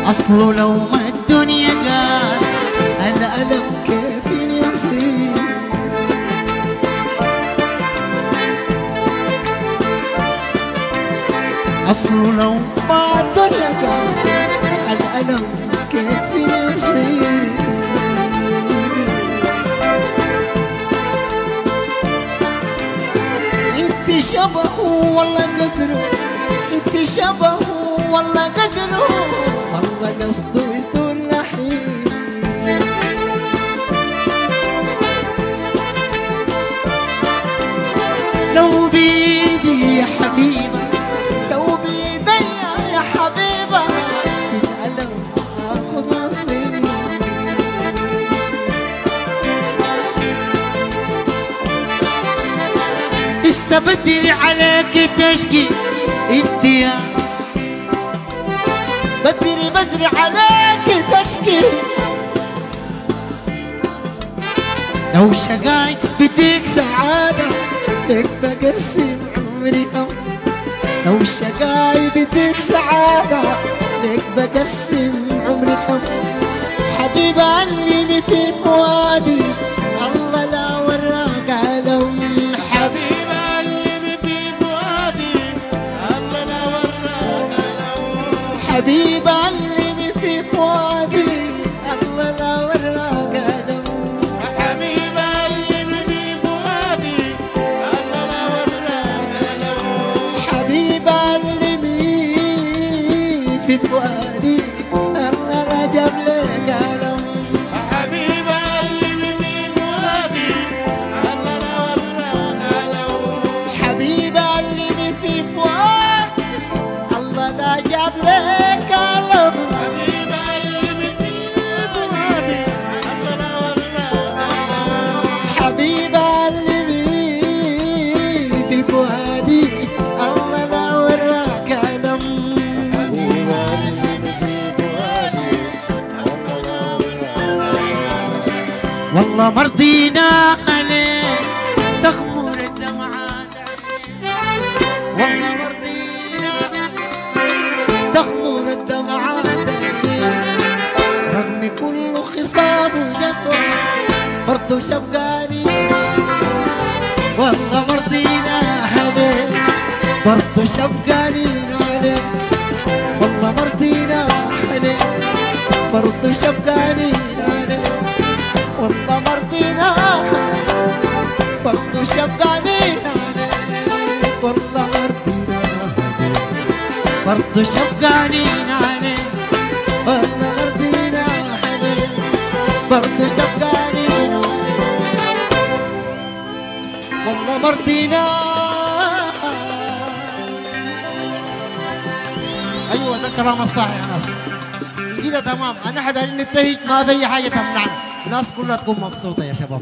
أصله لو ما الدنيا قال الألم كيف يصير، أصله لو ما الدنيا قال الألم كيف يصير. انت شبهه والله قدره، انت شبهه والله قدره، والله قصده يطول لحين. لو بيدي يا حبيبة، لو بيدي يا حبيبة، في الألم آخذ نصيبي. لسه بدري عليك تشكي انت يا بدري، بدري عليك تشكي. لو شقاي بديك سعادة لك بقسم عمري أم، لو شقاي بديك سعادة لك بقسم عمري أم. حبيبة علمي في فؤادي الله لا وراك ألم. حبيبة علمي في فؤادي الله لا وراك ألم. حبيبة علمي في فؤادي الله لا وراك ألم. حبيبة علمي في فؤادي الله لا وراك ألم. حبيبة علمي في فؤادي الله لا جاب لك ألم. حبيبة علمي في فؤادي الله لا وراك ألم. حبيبة علمي في فؤادي الله لا جاب لك ألم. حبيبة علمي في فؤادي الله لا وراك ألم. حبيبة علمي في فؤادي الله لا وراك ألم. حبيبة علمي في فؤادي الله لا وراك ألم. والله مرضينا عليك تخمر الدمعات عينيك، والله مرضينا تخمر الدمعات عينيك، رغم كل خصام وجفا برضو شفقاني. والله مرضينا عليك برضو شفقاني عليك، والله مرضينا عليك برضو شفقاني عليك، والله مرضينا عليك برضو شفقاني عليك، والله مرضينا عليك برضو شفقاني عليك، والله مرضينا عليك برضو شفقاني عليك، والله مرضينا. ايوه ده الكلام الصح يا ناس، كده تمام. انا حدا ننتهج ما في اي حاجه تمنعنا، الناس كلها تكون مبسوطه يا شباب.